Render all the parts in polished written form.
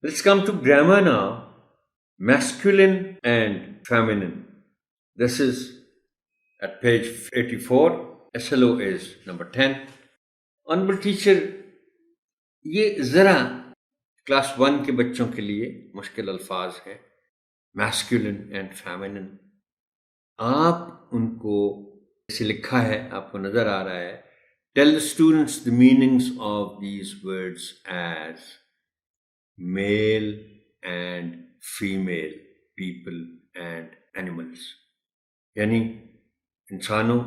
Let's come to grammar now. Masculine and feminine. This is at page 84. SLO is number 10. Honorable teacher, یہ ذرا class 1 کے بچوں کے لیے مشکل الفاظ ہیں. Masculine and feminine. آپ ان کو ایسے لکھا ہے, آپ کو نظر آ رہا ہے. Tell the students the meanings of these words as male and female, people and animals. یعنی انسانوں,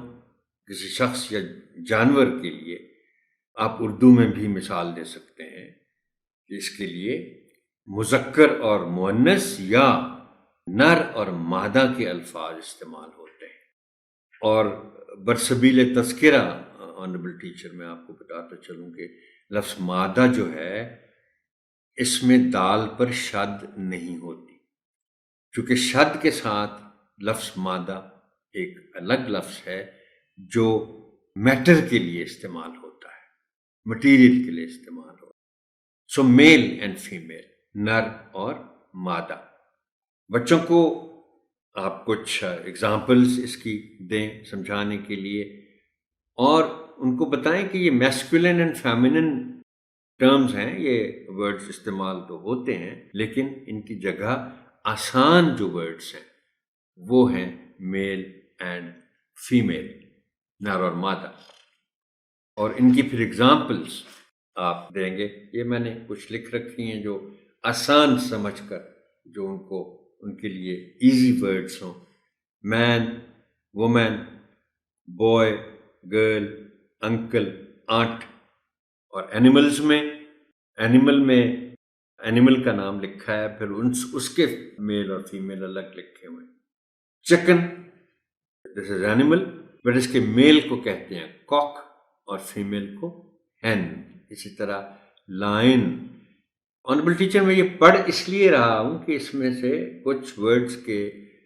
کسی شخص یا جانور کے لیے آپ اردو میں بھی مثال دے سکتے ہیں کہ اس کے لیے مذکر اور مؤنث یا نر اور مادہ کے الفاظ استعمال ہوتے ہیں. اور برسبیل تذکرہ آنریبل ٹیچر میں آپ کو بتاتا چلوں کہ لفظ مادہ جو ہے اس میں دال پر شد نہیں ہوتی, چونکہ شد کے ساتھ لفظ مادہ ایک الگ لفظ ہے جو میٹر کے لیے استعمال ہوتا ہے, مٹیریل کے لیے استعمال ہوتا ہے. سو میل اینڈ فیمیل, نر اور مادہ. بچوں کو آپ کچھ ایگزامپلس اس کی دیں سمجھانے کے لیے, اور ان کو بتائیں کہ یہ میسکولن اینڈ فیمنن ٹرمز ہیں, یہ ورڈز استعمال تو ہوتے ہیں لیکن ان کی جگہ آسان جو ورڈز ہیں وہ ہیں میل اینڈ فیمیل, نر اور مادہ. اور ان کی پھر ایگزامپلس آپ دیں گے. یہ میں نے کچھ لکھ رکھی ہیں جو آسان سمجھ کر, جو ان کو ان کے لیے ایزی ورڈز ہوں. Man, woman, boy, girl, uncle, aunt. اور اینیملز میں, اینیمل کا نام لکھا ہے, پھر اس کے میل اور فیمیل الگ لکھے ہوئے. Chicken, this is animal, but اس کے میل کو کہتے ہیں کاک اور فیمیل کو ہین. اسی طرح لائن. آنریبل ٹیچر میں یہ پڑھ اس لیے رہا ہوں کہ اس میں سے کچھ ورڈز کے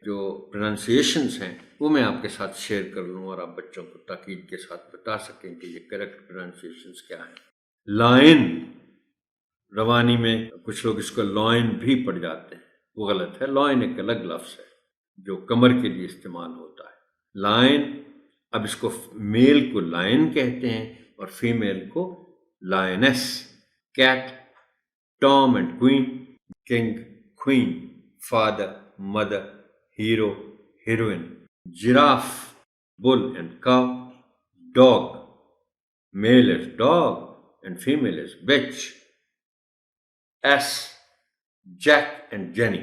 جو پروننسیشنز ہیں وہ میں آپ کے ساتھ شیئر کر لوں اور آپ بچوں کو تاکید کے ساتھ بتا سکیں کہ یہ کریکٹ پروننسیشنز کیا ہیں. لائن, روانی میں کچھ لوگ اس کو لائن بھی پڑھ جاتے ہیں, وہ غلط ہے. لائن ایک الگ لفظ ہے جو کمر کے لیے استعمال ہوتا ہے. لائن, اب اس کو میل کو لائن کہتے ہیں اور فیمیل کو lions. Cat, tom and queen, king, queen, father, mother, hero, heroine. Giraffe, bull and cow. Dog, male is dog and female is bitch. S, Jack and Jenny.